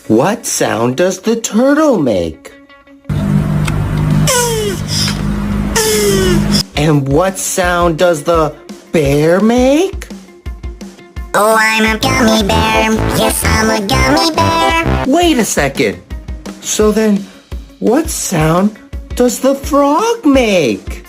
What sound does the turtle make? And what sound does the bear make? Oh, I'm a gummy bear. Yes, I'm a gummy bear. Wait a second. So then, what sound does the frog make?